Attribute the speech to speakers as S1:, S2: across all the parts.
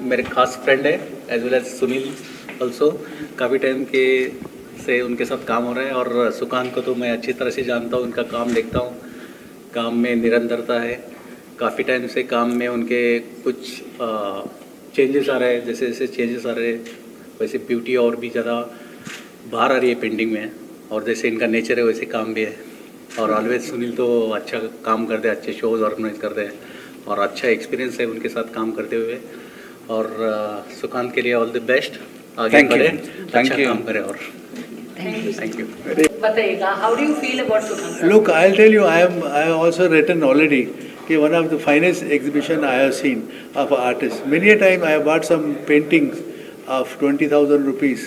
S1: मेरे खास फ्रेंड है, as well as Sunil also. काफ़ी टाइम के से उनके साथ काम हो रहा है, और सुकांत को तो मैं अच्छी तरह से जानता हूँ, उनका काम देखता हूँ, काम में निरंतरता है। काफ़ी टाइम से काम में उनके कुछ चेंजेस आ रहे हैं, जैसे जैसे चेंजेस आ रहे हैं वैसे ब्यूटी और भी ज़्यादा बाहर आ रही है पेंटिंग में, और जैसे इनका नेचर है वैसे काम भी है। और ऑलवेज सुनील तो अच्छा काम करते हैं, अच्छे शोज़ ऑर्गेनाइज करते हैं, और अच्छा एक्सपीरियंस है उनके साथ काम करते हुए। और सुकांत के लिए ऑल द बेस्ट, आगे बढ़े, अच्छा काम करें। और थैंक यू।
S2: बताइएगा, how do you feel about Sukant?
S3: Look, I'll tell you, I have also written already one of the finest exhibition I have seen of artists. Many a time I have bought some paintings of 20,000 rupees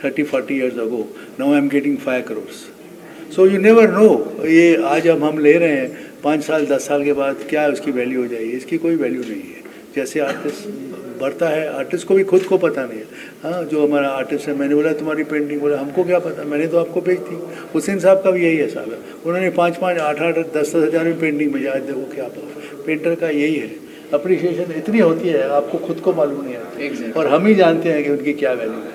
S3: 30-40 years ago. Now I am getting 5 crores. So you never know. ये आज हम ले रहे हैं, 5 साल 10 साल के बाद क्या उसकी वैल्यू हो जाएगी, इसकी कोई वैल्यू नहीं है। जैसे आर्टिस्ट बढ़ता है, आर्टिस्ट को भी खुद को पता नहीं है। हाँ, जो हमारा आर्टिस्ट है, मैंने बोला तुम्हारी पेंटिंग, बोला हमको क्या पता, मैंने तो आपको भेज दी। हुसैन साहब का भी यही हिसाब है, उन्होंने 5-5, 8-8, 10-10 हज़ार में पेंटिंग भेजा, आज देखो क्या पेंटर का यही है। अप्रिसिएशन इतनी होती है, आपको खुद को मालूम नहीं आता, और हम ही जानते हैं कि उनकी क्या वैल्यू है।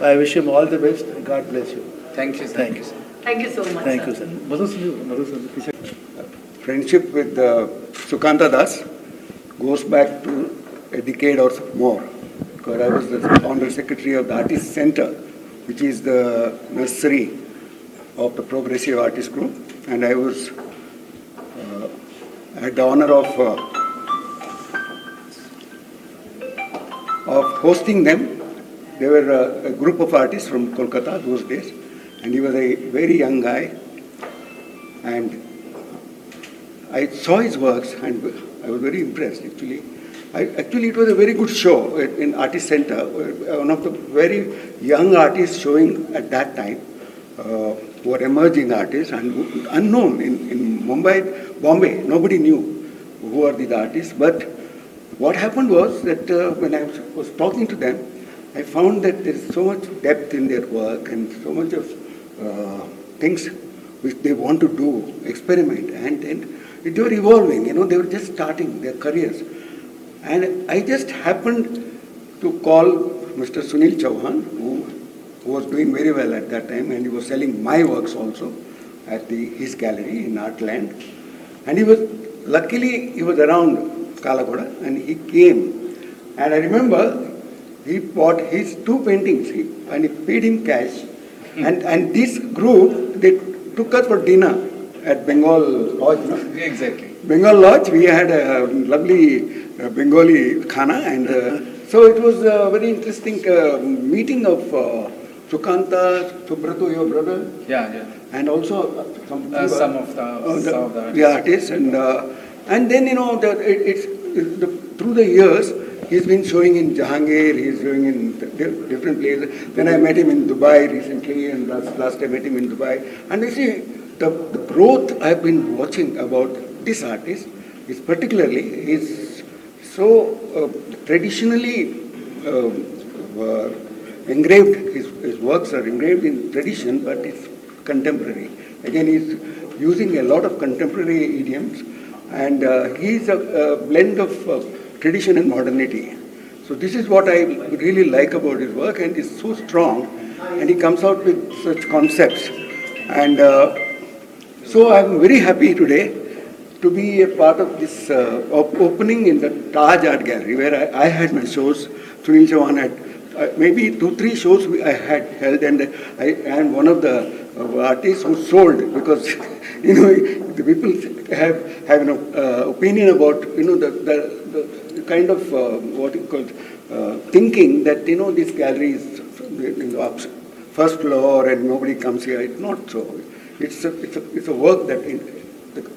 S3: I wish him all the best, God bless you.
S1: Thank you,
S3: thank you,
S2: thank you so much.
S3: Thank you sir. Madhusudan
S4: Friendship with Sukanta Das goes back to a decade or more, because I was the Honorary Secretary of the Artist Center, which is the nursery of the Progressive Artist Group, and I was had the honor of hosting them. They were a group of artists from Kolkata those days, and he was a very young guy, and I saw his works and I was very impressed actually. Actually, it was a very good show in Artist Center. One of the very young artists showing at that time, who were emerging artists and unknown in Mumbai, Bombay. Nobody knew who are these artists. But what happened was that when I was talking to them, I found that there is so much depth in their work and so much of things which they want to do, experiment, and they were evolving. They were just starting their careers. And I just happened to call Mr. Sunil Chauhan, who was doing very well at that time, and he was selling my works also at his gallery in Artland. And luckily he was around Kalagoda, and he came. And I remember he bought his 2 paintings, and he paid him cash. And this group, they took us for dinner at Bengal Lodge. No?
S1: Exactly.
S4: Bengal Lodge, we had a lovely Bengali khana, and so it was a very interesting meeting of Sukanta, Uभरत, your brother.
S1: Yeah.
S4: And also
S1: Some of the
S4: artists. And then, through the years, he's been showing in Jahangir, he's showing in different places. Then I met him in Dubai recently, and last I met him in Dubai. And you see, the growth I've been watching about this artist is particularly, is so traditionally engraved. His works are engraved in tradition, but it's contemporary. Again, he's using a lot of contemporary idioms, and he's a blend of tradition and modernity. So this is what I really like about his work, and it's so strong, and he comes out with such concepts. And so I'm very happy today to be a part of this opening in the Taj Art Gallery, where I had my shows. Sunil Chauhan had maybe 2-3 shows I had held, and I am one of the artists who sold, because the people have an opinion about the kind of what you call thinking that this gallery is up first floor and nobody comes here. It's not so. It's a work that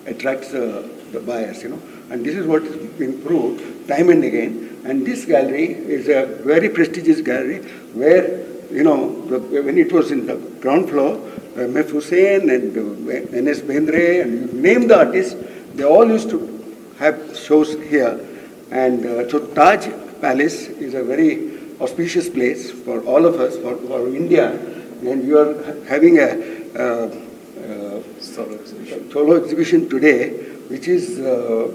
S4: attracts the buyers, and this is what has been proved time and again. And this gallery is a very prestigious gallery where, when it was in the ground floor, M.F. Hussain and N.S. Bendre and you name the artists, they all used to have shows here. And so Taj Palace is a very auspicious place for all of us, for India, and you are having a solo exhibition today, which is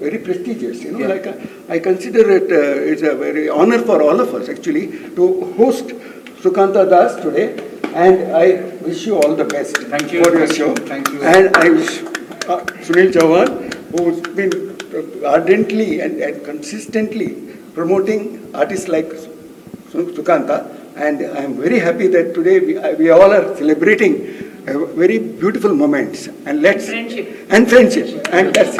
S4: very prestigious. Like I consider it it's a very honor for all of us actually to host Sukanta Das today, and I wish you all the best
S1: Thank you.
S4: for your
S1: Thank you.
S4: show.
S1: Thank you.
S4: And I wish Sunil Chauhan, who's been ardently and consistently promoting artists like Sukanta, and I am very happy that today we all are celebrating very beautiful moments and friendship, and that's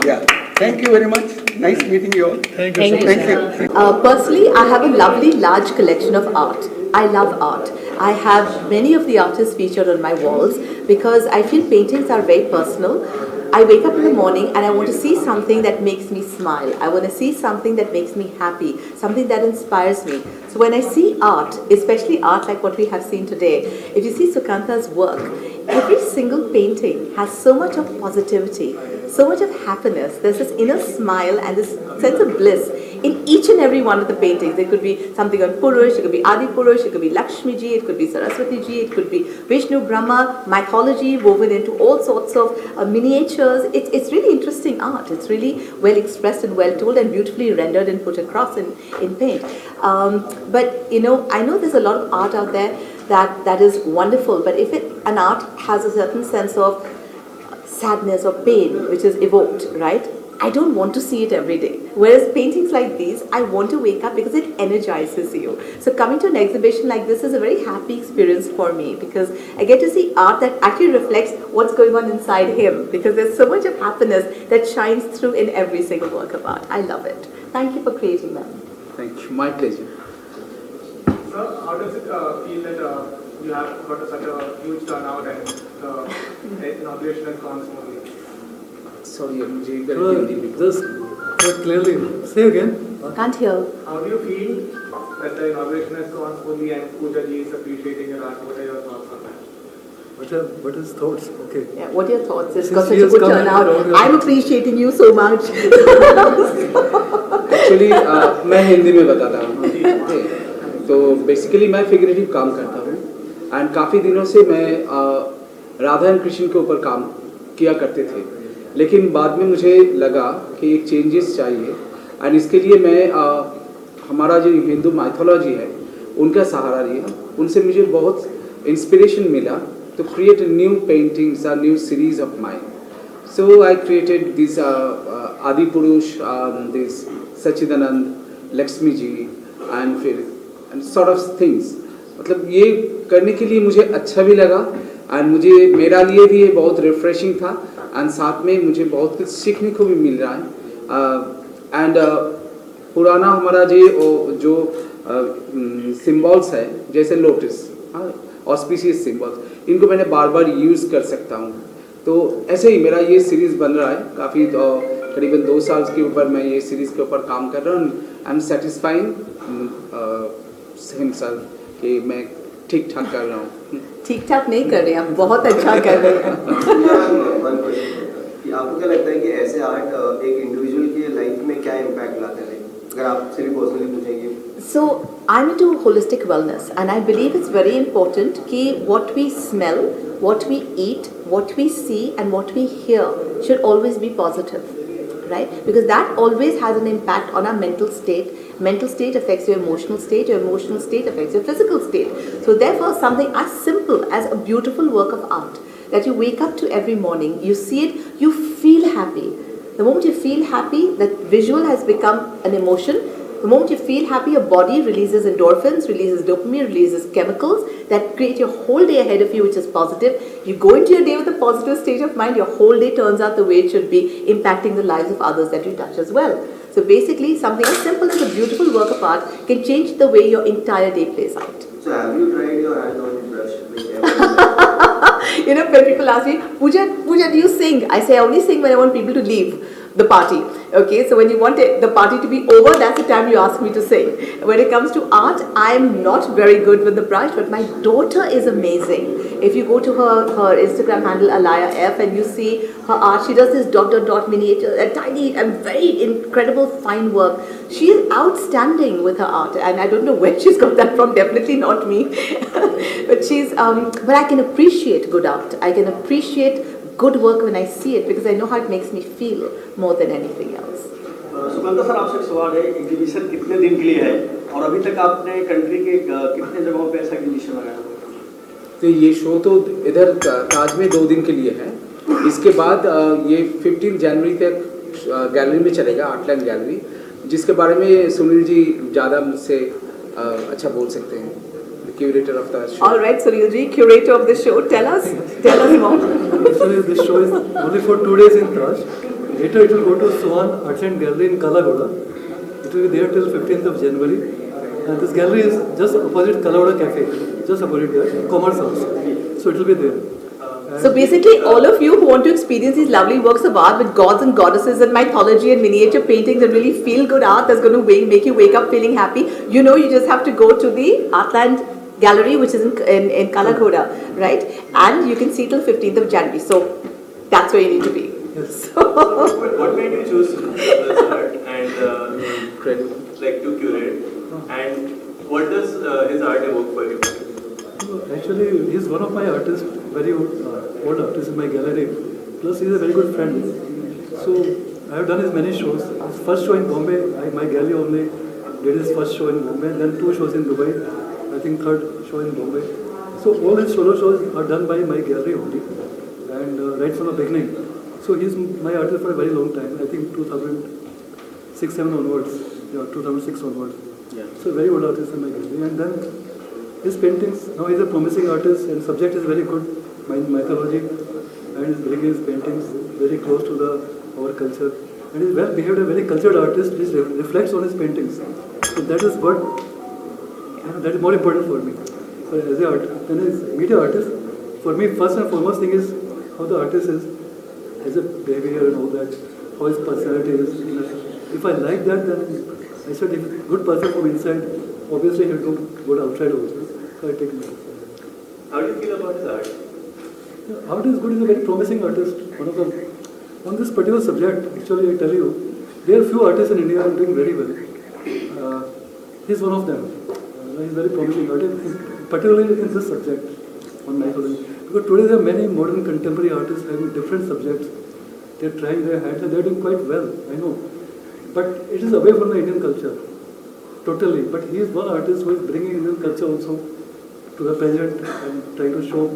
S4: yeah. Thank you very much. Nice meeting you all.
S3: Thank you
S2: Thank
S3: so
S2: you.
S3: much.
S4: Thank you.
S5: Personally, I have a lovely large collection of art. I love art. I have many of the artists featured on my walls because I feel paintings are very personal. I wake up in the morning and I want to see something that makes me smile. I want to see something that makes me happy, something that inspires me. So when I see art, especially art like what we have seen today, if you see Sukanta's work, every single painting has so much of positivity, so much of happiness. There's this inner smile and this sense of bliss in each and every one of the paintings. It could be something on Purush, it could be Adi Purush, it could be Lakshmi ji, it could be Saraswati ji, it could be Vishnu, Brahma, mythology woven into all sorts of miniatures. It's really interesting art. It's really well expressed and well told and beautifully rendered and put across in paint. But I know there's a lot of art out there that is wonderful, but if an art has a certain sense of sadness or pain which is evoked, right? I don't want to see it every day. Whereas paintings like these, I want to wake up because it energizes you. So coming to an exhibition like this is a very happy experience for me because I get to see art that actually reflects what's going on inside him, because there's so much of happiness that shines through in every single work of art. I love it. Thank you for creating them.
S1: Thank you. My pleasure.
S6: Sir, how does it feel that you have got such a huge turnout and the inauguration has gone smoothly?
S1: Sorry, मुझे
S3: Just clearly say again.
S5: Can't hear.
S6: How do you feel that the inauguration has gone smoothly and Pooja ji is appreciating your art? What are your thoughts on that?
S3: What is thoughts? Okay.
S5: Yeah, what are your thoughts? It's
S3: Since
S5: got
S3: she
S5: such a
S3: has
S5: good
S3: come and
S5: turnout.
S3: all your-
S5: I'm appreciating you so much.
S7: Actually मैं हिंदी में बताता हूँ। तो basically मैं figurative काम करता हूँ and काफ़ी दिनों से मैं राधा एंड कृष्ण के ऊपर काम किया करते थे, लेकिन बाद में मुझे लगा कि एक चेंजेस चाहिए एंड इसके लिए मैं हमारा जो हिंदू माइथोलॉजी है उनका सहारा लिया। उनसे मुझे बहुत इंस्पिरेशन मिला to create a new paintings, a new series of mine. So I created this Adi Purush, this Sachidanand, Lakshmi ji, and sort of things. मतलब ये करने के लिए मुझे अच्छा भी लगा एंड मुझे मेरा लिए भी ये बहुत रिफ्रेशिंग था एंड साथ में मुझे बहुत कुछ सीखने को भी मिल रहा है एंड पुराना हमारा जो सिम्बॉल्स है जैसे लोटस ऑस्पिशियस सिम्बॉल्स, इनको मैंने बार बार यूज़ कर सकता हूँ। तो ऐसे ही मेरा ये सीरीज़ बन रहा है, काफ़ी करीबन 2 साल के ऊपर मैं ये सीरीज़ के ऊपर काम कर रहा हूँ। आई एम सेटिस्फाइंग हिमसेल्फ कि मैं ठीक ठाक कर रहा हूँ।
S5: ठीक ठाक नहीं कर रहे हैं, आप बहुत अच्छा कर रहे हैं।
S8: कि आपको क्या लगता है कि ऐसे आर्ट एक इंडिविजुअल की लाइफ में क्या इम्पैक्ट लाते हैं, अगर आप सिर्फ पर्सनली पूछेंगे?
S5: So I'm into holistic wellness and I believe it's very important that what we smell, what we eat, what we see and what we hear should always be positive, right? Because that always has an impact on our mental state. Mental state affects your emotional state affects your physical state. So therefore something as simple as a beautiful work of art that you wake up to every morning, you see it, you feel happy. The moment you feel happy, that visual has become an emotion. The moment you feel happy, your body releases endorphins, releases dopamine, releases chemicals that create your whole day ahead of you, which is positive. You go into your day with a positive state of mind, your whole day turns out the way it should be, impacting the lives of others that you touch as well. So basically, something as simple as a beautiful work of art can change the way your entire day plays out.
S8: So have you tried your hand on brush?
S5: When people ask me, Pooja, do you sing? I say I only sing when I want people to leave the party. Okay, so when you want the party to be over, that's the time you ask me to sing. When it comes to art, I'm not very good with the brush, but my daughter is amazing. If you go to her Instagram handle, Alaya F, and you see her art, she does this dot miniature, tiny and very incredible fine work. She is outstanding with her art, and I don't know where she's got that from, definitely not me. But but I can appreciate good art. I can appreciate good work when I see it because I know how it makes me feel more than anything else.
S9: Sukanta sir, आपसे एक सवाल है, exhibition कितने दिन के लिए है और अभी तक आपने कंट्री के कितने जगहों पे ऐसा एग्जीबिशन लगाया?
S7: तो ये शो तो इधर ताज में 2 दिन के लिए है। इसके बाद ये 15 जनवरी तक गैलरी में चलेगा, आर्टलैंड गैलरी, जिसके बारे में सुनील जी ज़्यादा मुझसे अच्छा बोल सकते हैं, curator of the show.
S5: All right, Sunil ji, curator of the show, tell us more.
S10: Actually, this show is only for 2 days in Taj. Later it will go to Suan Artland Gallery in Kalagoda. It will be there till 15th of January. And this gallery is just opposite Kalagoda Cafe, just opposite there, Commerce House. So it will be there.
S5: So basically, all of you who want to experience these lovely works of art with gods and goddesses and mythology and miniature paintings and really feel-good art that's going to make you wake up feeling happy, you know, you just have to go to the Artland Gallery, which is in Kalagoda, right? And you can see till 15th of January. So that's where you need to be.
S10: Yes.
S5: So
S11: What made you choose this art and like to curate? And what does his art evoke for you?
S10: Actually, he's one of my artists, very old artist in my gallery. Plus, he's a very good friend. So I have done his many shows. His first show in Bombay, my gallery only did his first show in Bombay. Then 2 shows in Dubai. I think 3rd show in Bombay. So all his solo shows are done by my gallery only, and right from the beginning. So he's my artist for a very long time. I think 2006-7 onwards, 2006 onwards.
S1: Yeah.
S10: So very old artist in my gallery. And then his paintings. Now he's a promising artist, and subject is very good, mythology, and he's bringing his paintings very close to our culture. And he's well behaved, a very cultured artist, which reflects on his paintings. So that is what. That is more important for me. So as a when I meet an artist, for me first and foremost thing is how the artist is, as a behavior and all that, how his personality is. If I like that, then I said if he's a good person from inside, obviously he'll do good outside also. So I take him.
S11: How do you feel about his art?
S10: Art is good. He's a very promising artist. On this particular subject, actually I tell you, there are few artists in India who are doing very well. He's one of them. He's very promising artist, particularly in this subject on mythology. Because today there are many modern contemporary artists having different subjects. They're trying their hands and they're doing quite well, I know. But it is away from the Indian culture, totally. But he is one artist who is bringing Indian culture also to the present and trying to show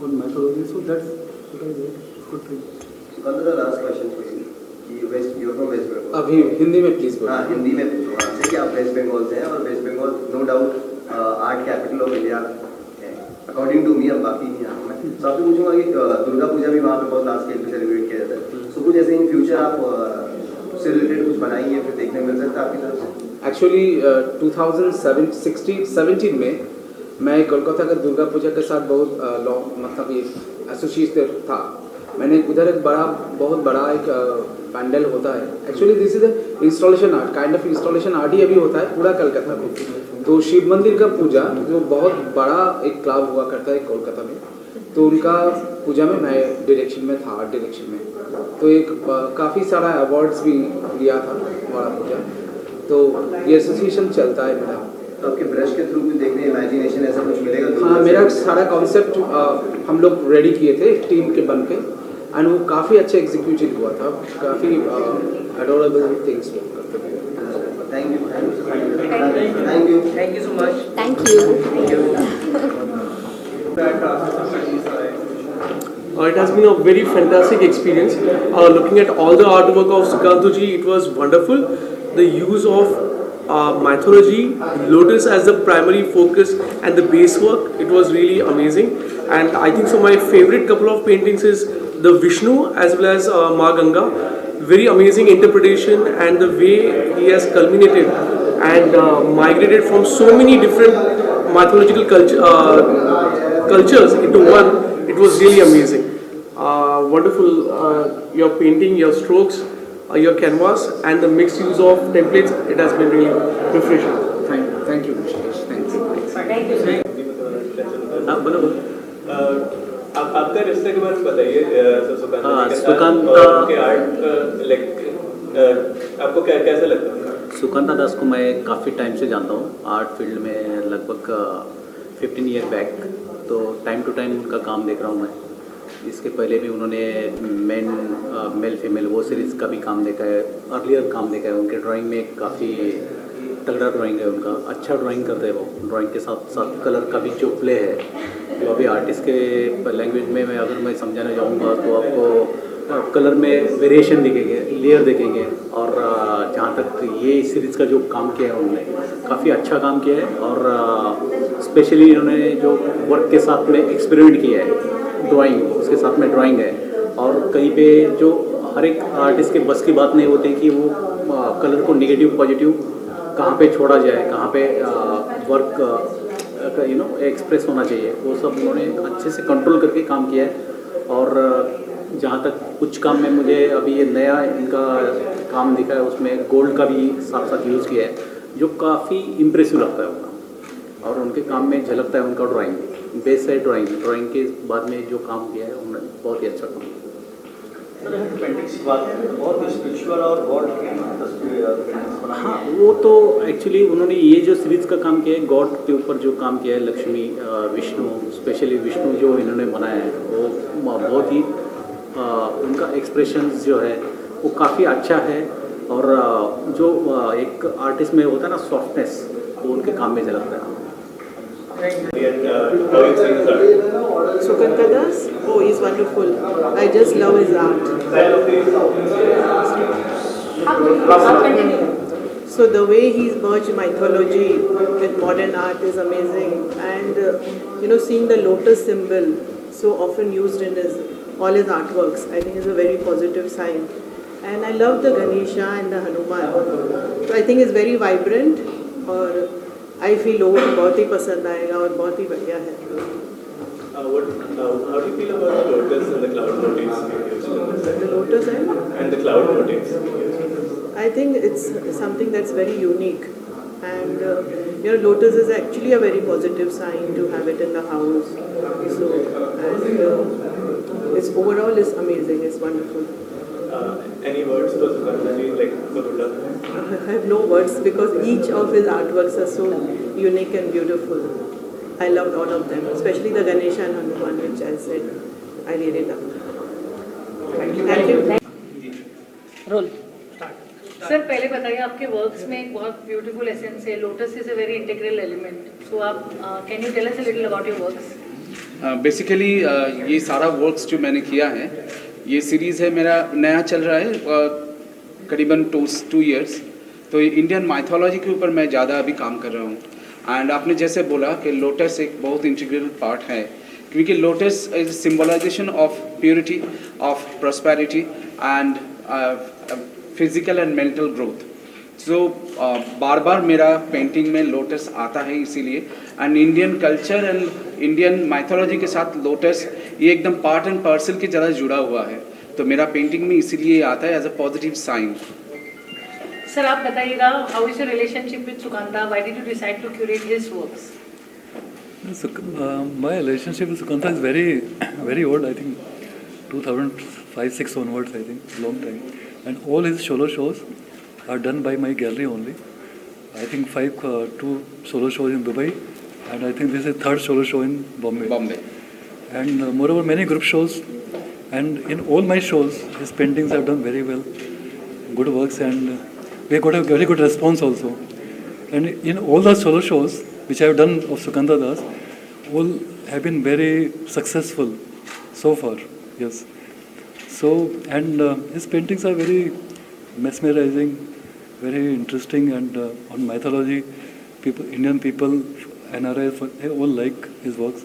S10: on mythology. So that's what I like. Good thing.
S8: Another last question for you. You're from West Bengal.
S7: अभी हिंदी में please बोलो।
S8: हाँ, हिंदी में पूछूंगा आपसे कि आप waste Bengal से हैं और West Bengal no doubt art capital of India है, अकॉर्डिंग टू मी। अब बाकी नहीं आता मैं, तो आपसे पूछूंगा कि दुर्गा पूजा भी वहाँ पे बहुत लार्ज स्केल पे सेलिब्रेट किया जाता है। सो कुछ ऐसे इन फ्यूचर आप उससे रिलेटेड कुछ बनाएंगे, फिर देखने मिल सकता है आपकी तरफ से?
S7: एक्चुअली 2017 में मैं कोलकाता का दुर्गा पूजा के साथ बहुत मतलब ये एसोसिएटेड था। मैंने उधर एक बहुत बड़ा एक पैंडल होता है। Actually this is installation art, kind of installation art ही अभी होता है पूरा कलकत्ता में। तो शिव मंदिर का पूजा जो बहुत बड़ा एक क्लब हुआ करता है कोलकाता में, तो उनका पूजा में मैं डायरेक्शन में था, आर्ट डायरेक्शन में। तो एक काफ़ी सारा अवार्ड्स भी लिया था हमारा पूजा। तो ये एसोसिएशन चलता है मेरा।
S8: तो आपके ब्रश के थ्रू भी देखने इमेजिनेशन ऐसा कुछ मिलेगा?
S7: हाँ, मेरा सारा कॉन्सेप्ट हम लोग रेडी किए थे टीम के बन के, एंड वो काफ़ी अच्छा एग्जीक्यूटेड हुआ था। काफ़ी अडोरेबल थिंग्स करते थे।
S8: Thank you
S2: Thank you so much.
S5: thank you.
S12: It has been a very fantastic experience. Looking at all the artwork of Sukanta ji, it was wonderful. The use of mythology, lotus as the primary focus and the base work, it was really amazing. And I think so my favorite couple of paintings is the Vishnu as well as Ma Ganga. Very amazing interpretation, and the way he has culminated and migrated from so many different mythological cultures into one. It was really amazing. Wonderful, your painting, your strokes, your canvas, and the mixed use of templates. It has been really refreshing.
S7: Thank you, Rishikesh. Thank you.
S2: Thank you.
S1: हाँ बोलो।
S11: आपका रिश्ते के बारे में बताइए सुकांता
S1: सुकांता
S11: के art like आपको कैसा लगता है?
S1: सुकंता दास को मैं काफ़ी टाइम से जानता हूँ, आर्ट फील्ड में लगभग 15 ईयर बैक। तो टाइम टू टाइम उनका काम देख रहा हूँ मैं। इसके पहले भी उन्होंने मेल फीमेल वो सीरीज़ का भी काम देखा है, अर्लियर काम देखा है। उनके ड्राइंग में काफ़ी तगड़ा ड्राइंग है उनका, अच्छा ड्राइंग करते हैं वो। ड्राइंग के साथ साथ कलर का भी जो प्ले है, जो अभी आर्टिस्ट के लैंग्वेज में अगर मैं समझाना चाहूँगा तो आपको कलर में वेरिएशन दिखेंगे, लेयर देखेंगे। और जहाँ तक ये सीरीज़ का जो काम किया है उन्होंने काफ़ी अच्छा काम किया है। और स्पेशली इन्होंने जो वर्क के साथ में एक्सपेरिमेंट किया है, ड्राइंग उसके साथ में ड्राइंग है। और कहीं पे जो हर एक आर्टिस्ट के बस की बात नहीं होती कि वो कलर को निगेटिव पॉजिटिव कहाँ पे छोड़ा जाए, कहाँ पे वर्क एक्सप्रेस होना चाहिए, वो सब उन्होंने अच्छे से कंट्रोल करके काम किया है। और जहाँ तक कुछ काम में मुझे अभी ये नया इनका काम दिखा है, उसमें गोल्ड का भी साथ साथ यूज़ किया है, जो काफ़ी इम्प्रेसिव लगता है उनका। और उनके काम में झलकता है उनका ड्राइंग, बेस है ड्राइंग के बाद में जो काम किया है उन्होंने बहुत ही अच्छा काम किया।
S9: सर पेंटिंग्स की बात करें तो बहुत स्पिरिचुअल और गॉड की तस्वीरें बना।
S1: हाँ, वो तो एक्चुअली उन्होंने ये जो सीरीज़ का काम किया है गॉड के ऊपर जो काम किया है, लक्ष्मी विष्णु, स्पेशली विष्णु जो इन्होंने बनाया है वो बहुत ही उनका एक्सप्रेशंस जो है वो काफ़ी अच्छा है। और जो एक आर्टिस्ट में होता है ना सॉफ्टनेस, वो उनके काम में झलकता है।
S13: Sukanta does? Oh, he's wonderful. I just love his art. So the way he's merged mythology with modern art is amazing. And seeing the lotus symbol so often used in all his artworks, I think is a very positive sign. And I love the Ganesha and the Hanuman. So I think it's very vibrant. और I feel लोगों को बहुत ही पसंद आएगा और बहुत ही बढ़िया है।
S11: How do you feel about the lotus and the cloud motifs?
S13: The lotus
S11: and the cloud motifs.
S13: I think it's something that's very unique, and lotus is actually a very positive sign to have it in the house. So and it's overall is amazing. It's wonderful.
S11: Any words for Sukanta ji, like Gurula?
S13: I have no words because each of his artworks are so unique and beautiful. I loved all of them, especially the Ganesha and Hanuman, which I said I really loved. Thank you.
S14: रोल sir, पहले बताइए आपके works में एक बहुत beautiful essence है, lotus is a very integral element. So आप can you tell us a little about your works?
S7: Basically ये सारा वर्क्स जो मैंने किया है, ये सीरीज़ है मेरा नया चल रहा है करीबन 2 years। तो इंडियन माइथोलॉजी के ऊपर मैं ज़्यादा अभी काम कर रहा हूँ। एंड आपने जैसे बोला कि लोटस एक बहुत इंटीग्रल पार्ट है, क्योंकि lotus is symbolization of purity, of prosperity and physical and mental growth. So बार बार मेरा पेंटिंग में लोटस आता है इसीलिए। And Indian culture and Indian mythology के साथ लोटस ये एकदम पार्ट एंड पार्सल की तरह जुड़ा हुआ है, तो मेरा पेंटिंग में इसीलिए आता है as a positive sign.
S14: Sir आप बताइएगा, how is your relationship with Sukanta? Why did you decide to curate his works?
S10: My relationship with Sukanta is very old. I think 2005-6 onwards. I think long time. And all his solo shows are done by my gallery only. I think 2 solo shows in Dubai, and I think this is 3rd solo show in Bombay. And moreover, many group shows, and in all my shows, his paintings have done very well, good works, and we got a very good response also. And in all the solo shows which I have done of Sukanta Das, all have been very successful so far. Yes. So, and his paintings are very mesmerizing, very interesting, and on mythology, Indian people, NRI, they all like his works,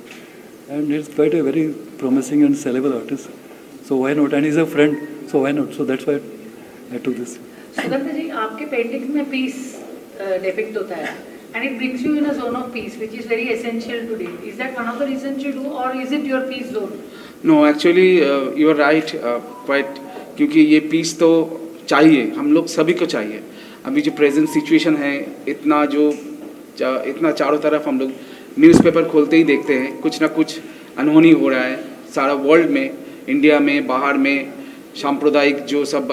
S10: and he's quite a very promising and sellable artist. So why not? And he's a friend, so why not? So that's why I took this.
S14: सुकंता जी, आपके painting में piece depict होता है, and it brings you in a zone of peace, which is very essential today. Is that one of the reasons you do, or is it your peace zone?
S7: No, actually you are right, quite, क्योंकि ये piece तो चाहिए, हम लोग सभी को चाहिए। अभी जो प्रेजेंट सिचुएशन है, इतना चारों तरफ हम लोग न्यूज़पेपर खोलते ही देखते हैं कुछ ना कुछ अनहोनी हो रहा है सारा वर्ल्ड में, इंडिया में, बाहर में, सांप्रदायिक जो सब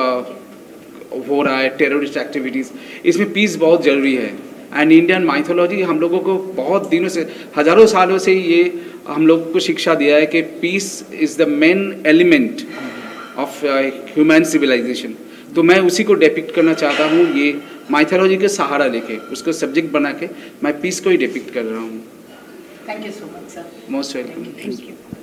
S7: हो रहा है, टेररिस्ट एक्टिविटीज़, इसमें पीस बहुत ज़रूरी है। एंड इंडियन माइथोलॉजी हम लोगों को बहुत दिनों से, हज़ारों सालों से ये हम लोग को शिक्षा दिया है कि peace is the main element of human civilization. तो मैं उसी को डिपिक्ट करना चाहता हूँ, ये माइथोलॉजी के सहारा लेके उसको सब्जेक्ट बना के मैं पीस को ही डिपिक्ट कर रहा हूँ।
S14: Thank you so much sir.
S7: Most welcome.
S14: Thank you.